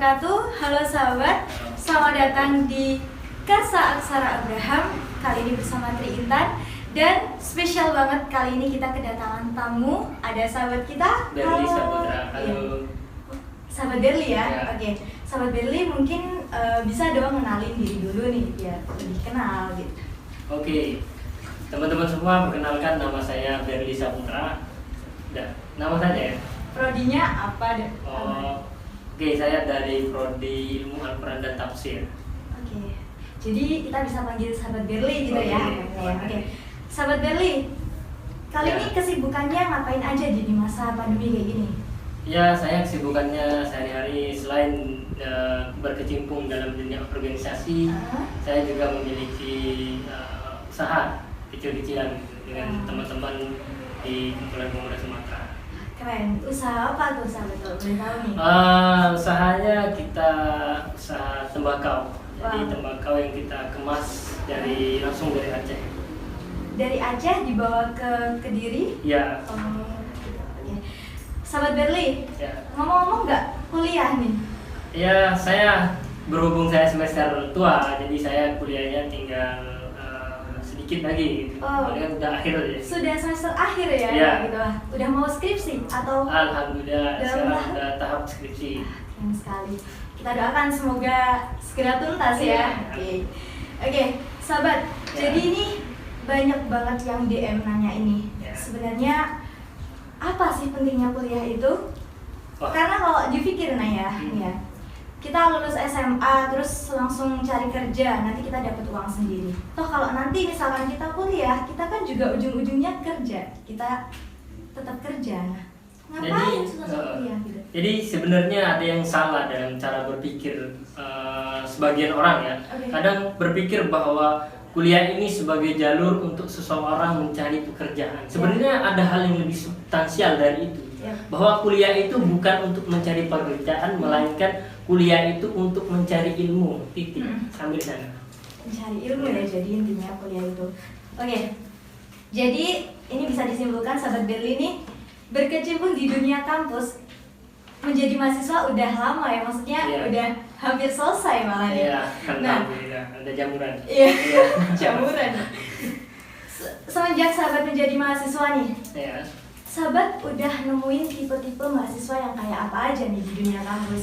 wabarakatuh. Halo sahabat, selamat datang di Casa Aksara Abraham. Kali ini bersama Tri Intan. Dan spesial banget kali ini kita kedatangan tamu. Ada sahabat kita. Berli Saputra. Halo. Iya. Sahabat Berli ya? Ya. Oke. Sahabat Berli mungkin bisa dong kenalin diri dulu nih biar lebih kenal gitu. Oke. Teman-teman semua, perkenalkan nama saya Berli Saputra. Udah, nama saja ya? Prodinya apa deh? Oke, saya dari Prodi Ilmu Al-Quran dan Tafsir. Oke. Jadi kita bisa panggil sahabat Berli gitu ya? Oke. Sahabat Berli, kali Ya. ini kesibukannya ngapain aja di masa pandemi kayak gini? Ya, saya kesibukannya sehari-hari selain berkecimpung dalam dunia organisasi, saya juga memiliki usaha kecil-kecilan dengan teman-teman di kumpulan pemuda Sumatera. Keren. Usaha apa tuh sahabat kalau boleh tahu nih? Usahanya kita usaha tembakau. Jadi Wow. tembakau yang kita kemas langsung dari Aceh. Dari Aceh dibawa ke Kediri? Ya. Oke. Sahabat Berli, Ya. ngomong-ngomong nggak kuliah nih? Ya, saya berhubung saya semester tua, jadi saya kuliahnya tinggal sedikit lagi gitu. Oh. Palingan udah akhir ya. Sudah semester akhir ya? Iya. Gitu lah. Udah mau skripsi atau? Alhamdulillah Dalam sekarang tahap? udah tahap skripsi. Keren sekali. Kita doakan semoga segera tuntas ya. Iya. Oke, sahabat. Ya. Jadi ini banyak banget yang DM nanya ini. Ya. Sebenarnya apa sih pentingnya kuliah itu? Wah. Karena kalau dipikir ya, ya, kita lulus SMA terus langsung cari kerja, nanti kita dapat uang sendiri. Toh kalau nanti misalkan kita kuliah, kita kan juga ujung-ujungnya kerja. Kita tetap kerja. Nah, ngapain susah-susah kuliah gitu? Jadi sebenarnya ada yang salah dalam cara berpikir sebagian orang ya. Oke. Kadang berpikir bahwa kuliah ini sebagai jalur untuk seseorang mencari pekerjaan. Sebenarnya ada hal yang lebih substansial dari itu. Ya. Bahwa kuliah itu bukan untuk mencari pekerjaan, melainkan kuliah itu untuk mencari ilmu. Titik. Sambil sana. Mencari ilmu ya, jadi intinya kuliah itu. Oke. Jadi ini bisa disimpulkan sahabat Berli ini berkecimpung di dunia kampus menjadi mahasiswa udah lama ya, maksudnya Iya. udah hampir selesai malah ya. Iya, Nah, alhamdulillah ada jamuran. iya, jamuran. Semenjak sahabat menjadi mahasiswa nih, Ya. sahabat udah nemuin tipe-tipe mahasiswa yang kayak apa aja nih di dunia kampus?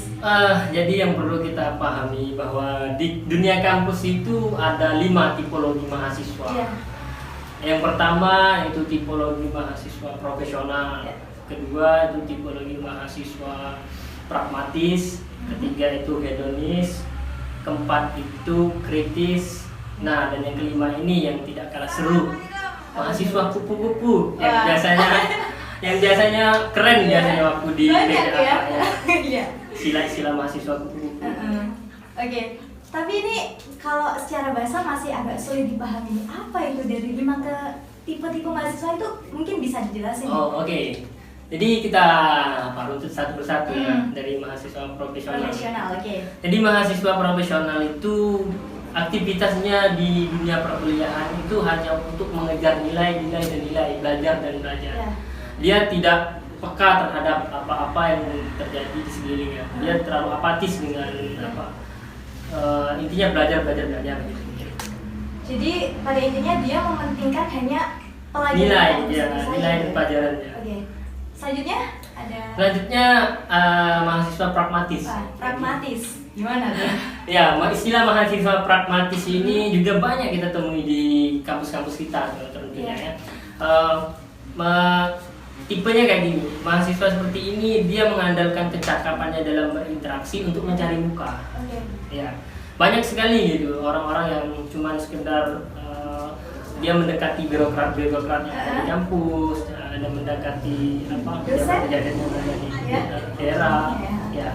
Jadi yang perlu kita pahami bahwa di dunia kampus itu ada 5 tipologi mahasiswa. Iya. Yang pertama itu tipologi mahasiswa profesional. Ya. Kedua itu tipologi mahasiswa pragmatis. Ketiga itu hedonis. Keempat itu kritis. Nah, dan yang kelima ini yang tidak kalah seru, mahasiswa kupu-kupu yang Wah. biasanya keren biasanya waktu di Banyak PPA, ya. ya. Iya. Sila-sila mahasiswa kupu-kupu. Oke, tapi ini kalau secara bahasa masih agak sulit dipahami. Apa itu dari 5 ke tipe-tipe mahasiswa itu mungkin bisa dijelasin? Oh, oke. Jadi kita runtut satu persatu ya dari mahasiswa profesional. Profesional, oke. Jadi mahasiswa profesional itu aktivitasnya di dunia perkuliahan itu hanya untuk mengejar nilai, belajar dan belajar. Ya. Dia tidak peka terhadap apa-apa yang terjadi di sekelilingnya. Dia terlalu apatis dengan intinya belajar gitu. Jadi pada intinya dia mementingkan hanya pelajaran Nilai, yang ya, selesai. nilai dan pelajarannya. Oke. Selanjutnya ada Selanjutnya mahasiswa pragmatis. pragmatis. Gimana tuh? Ya, istilah mahasiswa pragmatis ini juga banyak kita temui di kampus-kampus kita tentunya ya. Tipenya kayak gini, mahasiswa seperti ini dia mengandalkan kecakapannya dalam berinteraksi untuk mencari muka. Oke. Ya, banyak sekali gitu orang-orang yang cuma sekedar dia mendekati birokrat-birokrat yang ada di kampus, ada mendekati Dosen? pejabat yang ada di Ya. daerah. Ya. Ya.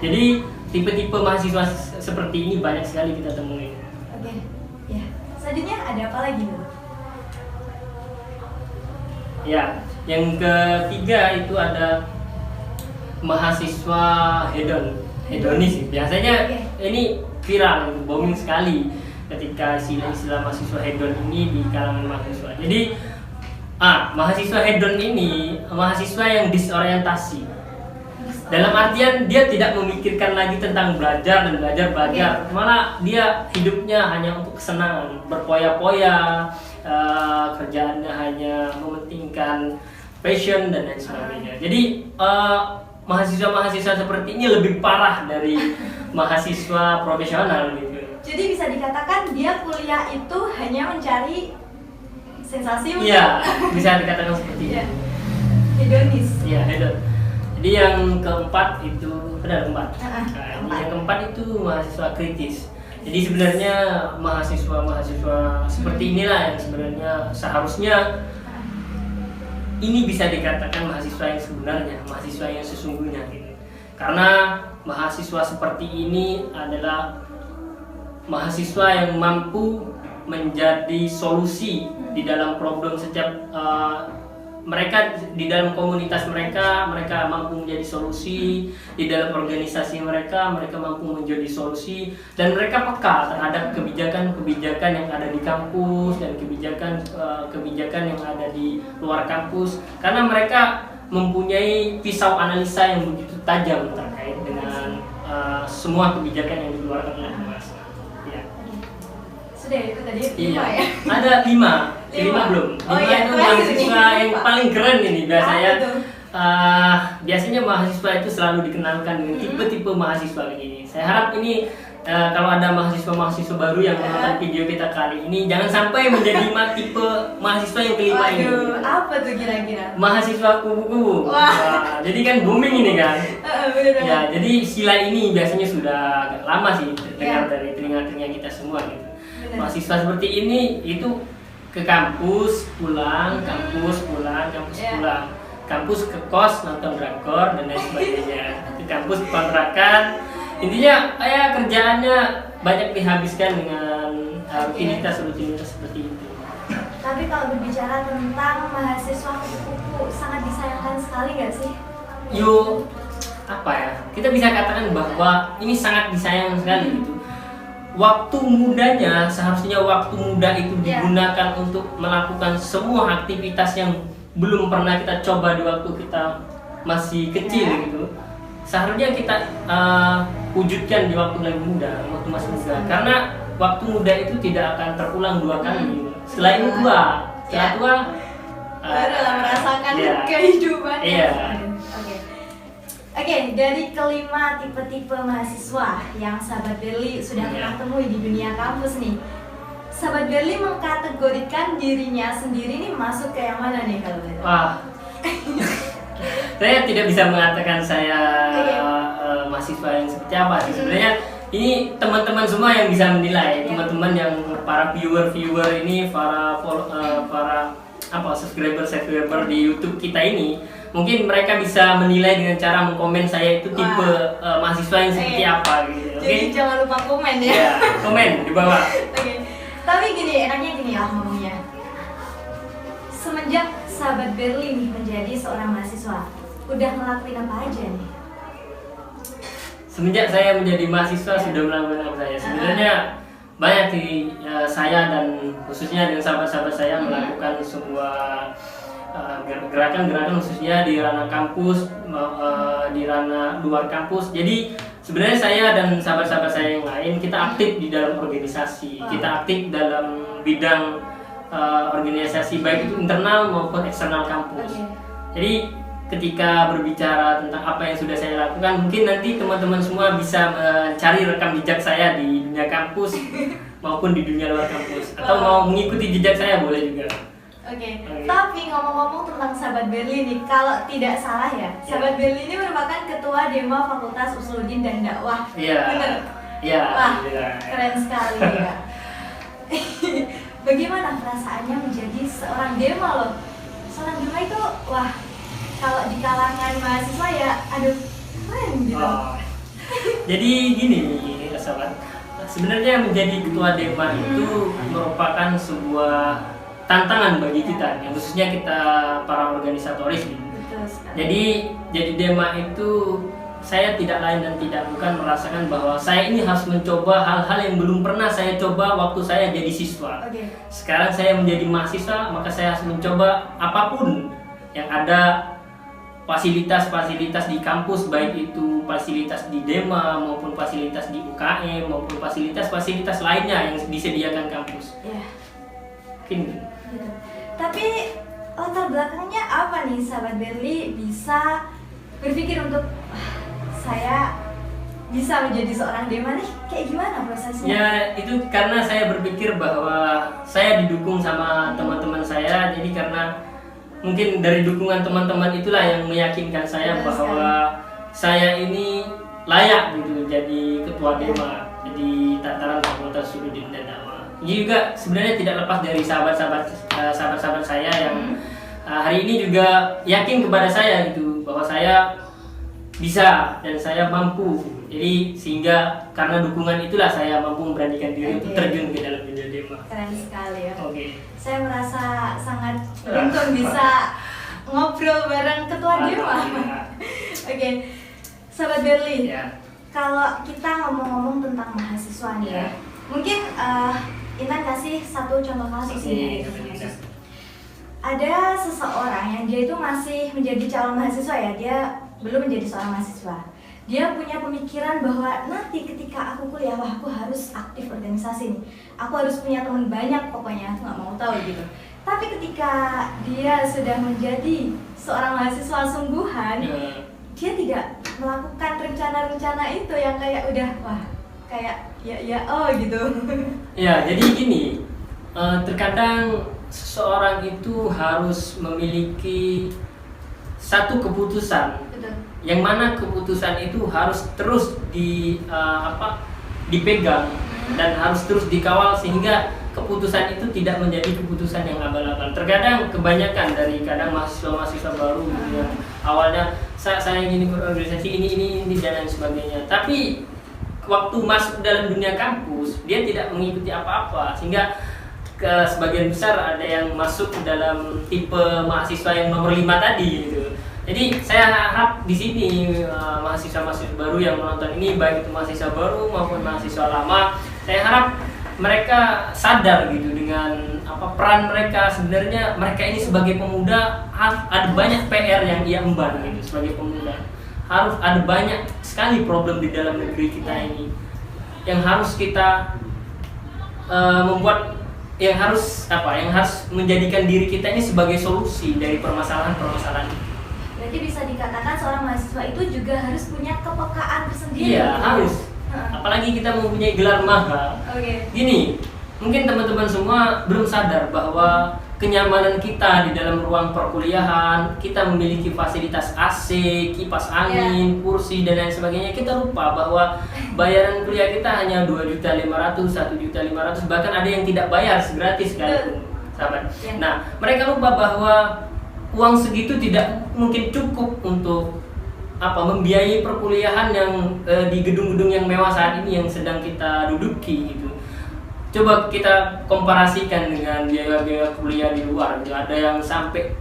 Jadi tipe-tipe mahasiswa seperti ini banyak sekali kita temui. Oke. Ya. Selanjutnya ada apa lagi tuh? Ya, yang ketiga itu ada mahasiswa hedonis. Biasanya Oke. ini viral, booming sekali ketika istilah mahasiswa hedon ini di kalangan mahasiswa. Jadi mahasiswa hedon ini mahasiswa yang disorientasi. Dalam artian dia tidak memikirkan lagi tentang belajar dan belajar, malah dia hidupnya hanya untuk kesenangan, berpoya-poya, kerjaannya hanya mementingkan passion dan lain sebagainya. Jadi mahasiswa-mahasiswa seperti ini lebih parah dari mahasiswa profesional gitu. Jadi bisa dikatakan dia kuliah itu hanya mencari sensasi. Iya, bisa dikatakan seperti itu. Hedonis. Iya, hedon. Jadi yang keempat itu ada keempat. Yang keempat itu mahasiswa kritis. Jadi sebenarnya mahasiswa seperti inilah yang sebenarnya seharusnya ini bisa dikatakan mahasiswa yang sebenarnya, mahasiswa yang sesungguhnya gitu. Karena mahasiswa seperti ini adalah mahasiswa yang mampu menjadi solusi di dalam problem setiap mereka di dalam komunitas mereka mampu menjadi solusi, di dalam organisasi mereka mampu menjadi solusi, dan mereka peka terhadap kebijakan-kebijakan yang ada di kampus dan kebijakan yang ada di luar kampus, karena mereka mempunyai pisau analisa yang begitu tajam terkait dengan semua kebijakan yang dikeluarkan oleh Mas. Ya. Sudah itu tadi 5 Iya. ya? Ada 5 belum. 5 itu mahasiswa yang paling keren ini biasanya. Biasanya mahasiswa itu selalu dikenalkan dengan tipe-tipe mahasiswa begini. Saya harap ini kalau ada mahasiswa baru yang menonton video kita kali ini, jangan sampai menjadi tipe mahasiswa yang kelima ini. Apa tuh kira-kira? Mahasiswa kubu-kubu. Jadi kan booming ini kan. Bener. Ya, jadi sila ini biasanya sudah agak lama sih terdengar dari telinga-telinga kita semua gitu. Mahasiswa seperti ini itu ke kampus pulang, kampus pulang, kampus ke kos nonton drakor dan lain sebagainya. Ke kampus kontrakan, intinya kerjaannya banyak dihabiskan dengan rutinitas seperti itu. Tapi kalau berbicara tentang mahasiswa kupu-kupu, sangat disayangkan sekali nggak sih? Kita bisa katakan bahwa ini sangat disayangkan sekali gitu. Waktu mudanya, seharusnya waktu muda itu digunakan untuk melakukan semua aktivitas yang belum pernah kita coba di waktu kita masih kecil gitu. Seharusnya kita wujudkan di waktu lagi muda, waktu masih muda. Karena waktu muda itu tidak akan terulang 2 kali. Setelah ini setelah tua baru merasakan kehidupan. Iya. Oke, dari kelima tipe-tipe mahasiswa yang Sahabat Berli sudah pernah temui di dunia kampus nih, Sahabat Berli mengkategorikan dirinya sendiri nih masuk ke yang mana nih kalau gitu? Saya tidak bisa mengatakan saya mahasiswa yang seperti apa sih. Sebenarnya ini teman-teman semua yang bisa menilai, teman-teman yang para viewer ini, para subscriber di YouTube kita ini. Mungkin mereka bisa menilai dengan cara mengkomen saya itu tipe mahasiswa yang seperti apa gitu. Jadi jangan lupa komen ya. Komen di bawah. Tapi enaknya gini lah ngomongnya. Semenjak Sahabat Berli nih menjadi seorang mahasiswa, udah ngelakuin apa aja nih? Semenjak saya menjadi mahasiswa sudah melakukan apa saya? Sebenarnya banyak saya dan khususnya dengan sahabat-sahabat saya melakukan sebuah gerakan-gerakan khususnya di ranah kampus, di ranah luar kampus. Jadi sebenarnya saya dan sahabat-sahabat saya yang lain kita aktif di dalam organisasi, kita aktif dalam bidang organisasi baik itu internal maupun eksternal kampus. Jadi ketika berbicara tentang apa yang sudah saya lakukan, mungkin nanti teman-teman semua bisa mencari rekam jejak saya di dunia kampus maupun di dunia luar kampus, atau mau mengikuti jejak saya boleh juga. Tapi ngomong-ngomong tentang Sahabat Berli nih, kalau tidak salah ya, Sahabat Berli ini merupakan ketua Dema Fakultas Usuluddin dan Dakwah. Bener? Iya. Wah, keren sekali ya. Bagaimana perasaannya menjadi seorang Dema loh? Seorang Dema itu, wah, kalau di kalangan mahasiswa ya, aduh, keren gitu. Jadi gini, sobat. Sebenarnya menjadi ketua Dema itu merupakan sebuah tantangan bagi kita, yang khususnya kita para organisatoris gitu. Jadi Dema itu saya tidak lain dan tidak bukan merasakan bahwa saya ini harus mencoba hal-hal yang belum pernah saya coba waktu saya jadi siswa. Sekarang saya menjadi mahasiswa, maka saya harus mencoba apapun yang ada fasilitas-fasilitas di kampus, baik itu fasilitas di Dema maupun fasilitas di UKM maupun fasilitas-fasilitas lainnya yang disediakan kampus. Iya. Mungkin Gitu. Tapi latar belakangnya apa nih sahabat Berli bisa berpikir untuk saya bisa menjadi seorang Dema nih, kayak gimana prosesnya? ya itu karena saya berpikir bahwa saya didukung sama teman-teman saya, jadi karena mungkin dari dukungan teman-teman itulah yang meyakinkan saya Betul bahwa saya ini layak gitu jadi ketua Dema, jadi tataran Fakultas Suluddin dan Dakwah. Ini juga sebenarnya tidak lepas dari sahabat-sahabat saya yang hari ini juga yakin kepada saya gitu bahwa saya bisa dan saya mampu. Jadi sehingga karena dukungan itulah saya mampu memberanikan diri untuk terjun ke dalam dunia Dema. Keren sekali ya. Oke. Saya merasa sangat beruntung bisa ngobrol bareng ketua Dema. Oke, sahabat Berli. Ya. Kalau kita ngomong-ngomong tentang mahasiswa nih ya, mungkin Intan kasih satu contoh kasus ini. Ada seseorang yang dia itu masih menjadi calon mahasiswa ya, dia belum menjadi seorang mahasiswa. Dia punya pemikiran bahwa nanti ketika aku kuliah, wah aku harus aktif organisasi nih. Aku harus punya teman banyak, pokoknya aku nggak mau tahu gitu. Tapi ketika dia sudah menjadi seorang mahasiswa sungguhan, dia tidak melakukan rencana-rencana itu yang kayak udah wah kayak ya oh gitu. Ya, jadi gini, terkadang seseorang itu harus memiliki satu keputusan. Betul. Yang mana keputusan itu harus terus dipegang dan harus terus dikawal sehingga keputusan itu tidak menjadi keputusan yang abal-abal. Terkadang kebanyakan dari mahasiswa-mahasiswa baru gitu ya, awalnya saya ingin berorganisasi ini dan lain sebagainya. Tapi waktu masuk dalam dunia kampus dia tidak mengikuti apa-apa sehingga sebagian besar ada yang masuk dalam tipe mahasiswa yang nomor 5 tadi gitu. Jadi saya harap di sini mahasiswa-mahasiswa baru yang menonton ini, baik itu mahasiswa baru maupun mahasiswa lama, saya harap mereka sadar gitu dengan peran mereka. Sebenarnya mereka ini sebagai pemuda ada banyak PR yang ia emban gitu sebagai pemuda. Harus ada banyak sekali problem di dalam negeri kita ini yang harus kita yang harus menjadikan diri kita ini sebagai solusi dari permasalahan-permasalahan itu. Berarti bisa dikatakan seorang mahasiswa itu juga harus punya kepekaan tersendiri. Iya, harus. Apalagi kita mempunyai gelar mahal. Oke. Gini, mungkin teman-teman semua belum sadar bahwa kenyamanan kita di dalam ruang perkuliahan, kita memiliki fasilitas AC, kipas angin, kursi dan lain sebagainya. Kita lupa bahwa bayaran kuliah kita hanya 2.500.000, 1.500.000, bahkan ada yang tidak bayar gratis sekalipun, sahabat. Nah, mereka lupa bahwa uang segitu tidak mungkin cukup untuk membiayai perkuliahan yang di gedung-gedung yang mewah saat ini yang sedang kita duduki gitu. Coba kita komparasikan dengan biaya-biaya kuliah di luar gitu. Ada yang sampai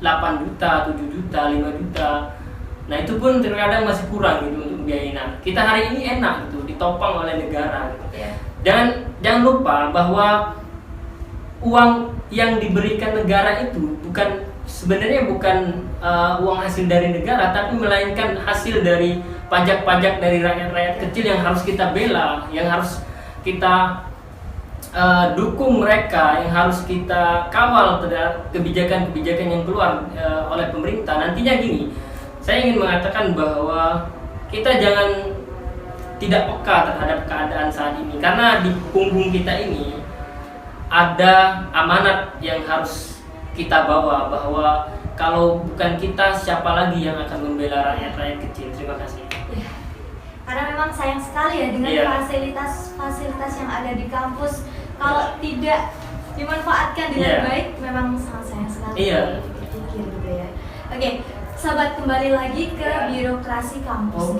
8 juta, 7 juta, 5 juta. Nah, itu pun terkadang masih kurang gitu untuk biayai. Nah, kita hari ini enak gitu, ditopang oleh negara gitu. Jangan lupa bahwa uang yang diberikan negara itu sebenarnya bukan uang hasil dari negara, tapi melainkan hasil dari pajak-pajak dari rakyat-rakyat kecil yang harus kita bela, yang harus kita dukung mereka, yang harus kita kawal terhadap kebijakan-kebijakan yang keluar oleh pemerintah. Nantinya gini, saya ingin mengatakan bahwa kita jangan tidak peka terhadap keadaan saat ini, karena di punggung kita ini ada amanat yang harus kita bawa, bahwa kalau bukan kita, siapa lagi yang akan membela rakyat-rakyat kecil. Terima kasih. Karena memang sayang sekali ya dengan fasilitas-fasilitas yang ada di kampus, kalau tidak dimanfaatkan dengan baik, memang sangat sayang sekali. Pikir gitu ya. Oke, sahabat, kembali lagi ke birokrasi kampus.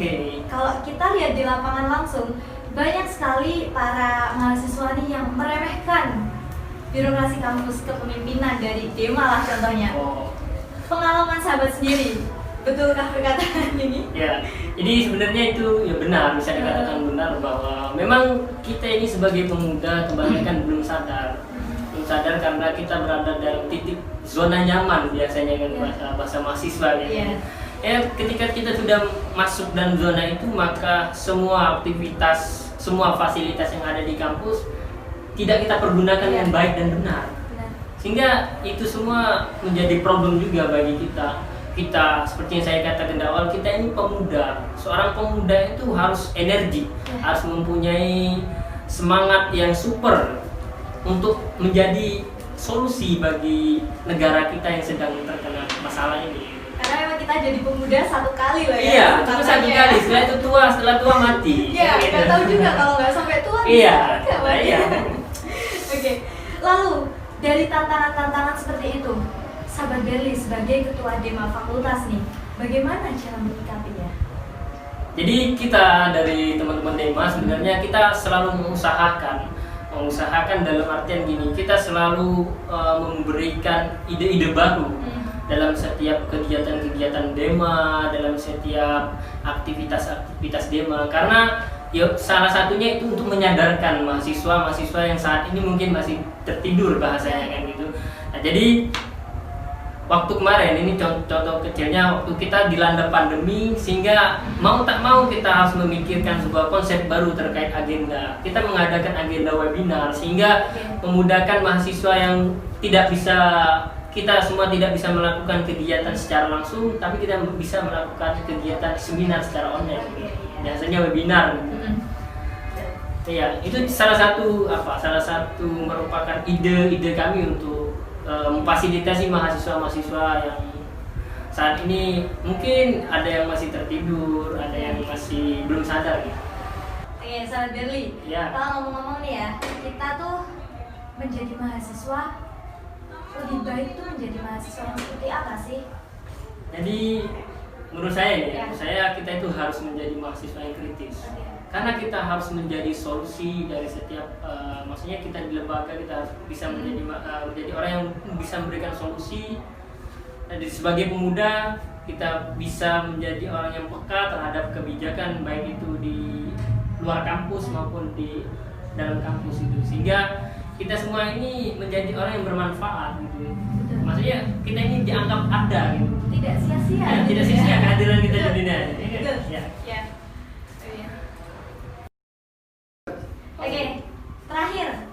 Kalau kita lihat di lapangan langsung, banyak sekali para mahasiswa nih yang meremehkan birokrasi kampus, kepemimpinan dari Dema lah contohnya. Pengalaman sahabat sendiri, betulkah perkataan ini? Ya, jadi sebenarnya itu ya benar, bisa dikatakan benar bahwa memang kita ini sebagai pemuda kebanyakan belum sadar sadar karena kita berada dalam titik zona nyaman biasanya kan bahasa mahasiswa gitu. Ketika kita sudah masuk dalam zona itu, maka semua aktivitas, semua fasilitas yang ada di kampus tidak kita pergunakan dengan baik dan benar. Sehingga itu semua menjadi problem juga bagi kita. Kita seperti yang saya katakan di awal, kita ini pemuda. Seorang pemuda itu harus energi, harus mempunyai semangat yang super untuk menjadi solusi bagi negara kita yang sedang terkena masalah ini. Karena memang kita jadi pemuda satu kali loh ya. Iya, cuma satu kali. Setelah tua mati. Iya, nggak tahu juga kalau nggak sampai tua. Iya. Iya. Oke. Lalu dari tantangan-tantangan seperti itu, sahabat Berli sebagai ketua Dema Fakultas nih, bagaimana cara menyikapinya? Jadi kita dari teman-teman Dema sebenarnya kita selalu mengusahakan dalam artian gini, kita selalu memberikan ide-ide baru dalam setiap kegiatan-kegiatan Dema, dalam setiap aktivitas-aktivitas Dema, karena salah satunya itu untuk menyadarkan mahasiswa yang saat ini mungkin masih tertidur bahasanya kan gitu. Nah, jadi waktu kemarin ini contoh kecilnya, waktu kita dilanda pandemi, sehingga mau tak mau kita harus memikirkan sebuah konsep baru terkait agenda. Kita mengadakan agenda webinar sehingga memudahkan mahasiswa yang kita semua tidak bisa melakukan kegiatan secara langsung, tapi kita bisa melakukan kegiatan seminar secara online. Biasanya webinar. Iya, itu salah satu merupakan ide kami untuk memfasilitasi mahasiswa-mahasiswa yang saat ini mungkin ada yang masih tertidur, ada yang masih belum sadar gitu. Oke, sahabat Berli. Kalau ngomong-ngomong nih ya, kita tuh menjadi mahasiswa lebih baik tuh menjadi mahasiswa yang seperti apa sih? Jadi menurut saya kita itu harus menjadi mahasiswa yang kritis. Karena kita harus menjadi solusi dari setiap, maksudnya kita di lembaga kita harus bisa menjadi orang yang bisa memberikan solusi. Jadi sebagai pemuda kita bisa menjadi orang yang peka terhadap kebijakan baik itu di luar kampus maupun di dalam kampus itu, sehingga kita semua ini menjadi orang yang bermanfaat gitu. Maksudnya kita ini dianggap ada gitu. Tidak sia-sia. Tidak sia-sia kehadiran kita di dunia. Oke, terakhir.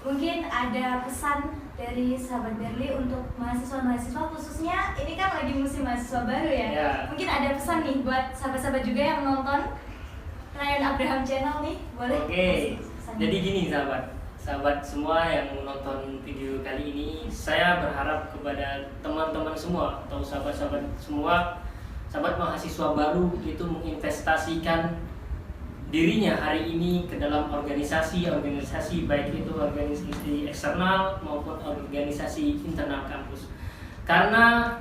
Mungkin ada pesan dari sahabat Berli untuk mahasiswa-mahasiswa, khususnya ini kan lagi musim mahasiswa baru ya. Mungkin ada pesan nih buat sahabat-sahabat juga yang nonton Ryan Abraham Channel nih, boleh? Oke. Jadi gini sahabat semua yang menonton video kali ini, saya berharap kepada teman-teman semua atau sahabat-sahabat semua, sahabat mahasiswa baru itu menginvestasikan dirinya hari ini ke dalam organisasi baik itu organisasi eksternal maupun organisasi internal kampus. Karena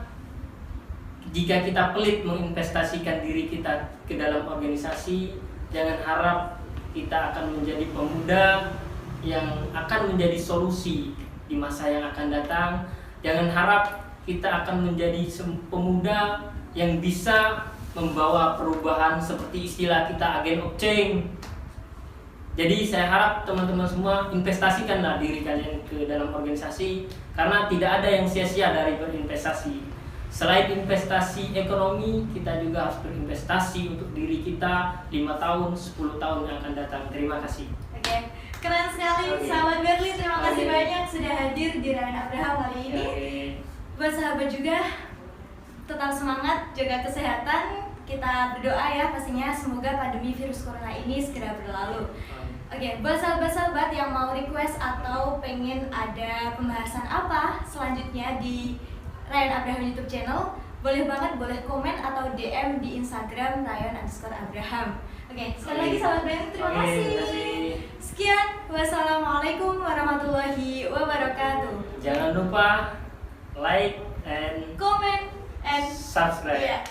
jika kita pelit menginvestasikan diri kita ke dalam organisasi, jangan harap kita akan menjadi pemuda yang akan menjadi solusi di masa yang akan datang. Jangan harap kita akan menjadi pemuda yang bisa membawa perubahan seperti istilah kita agen of change. Jadi saya harap teman-teman semua investasikanlah diri kalian ke dalam organisasi, karena tidak ada yang sia-sia dari berinvestasi. Selain investasi ekonomi, kita juga harus berinvestasi untuk diri kita 5 tahun, 10 tahun yang akan datang. Terima kasih. Oke, keren sekali sahabat Berli. Terima kasih banyak sudah hadir di Ryan Abraham kali ini. Buat sahabat juga, tetap semangat, jaga kesehatan. Kita berdoa ya pastinya semoga pandemi virus corona ini segera berlalu. Oke, buat sahabat-sahabat yang mau request atau pengen ada pembahasan apa selanjutnya di Ryan Abraham YouTube channel, boleh banget, boleh komen atau DM di Instagram Ryan_Abraham. Oke, sekali lagi sahabat Ryan, terima kasih. Sekian, wassalamualaikum warahmatullahi wabarakatuh. Jangan lupa like and comment and subscribe.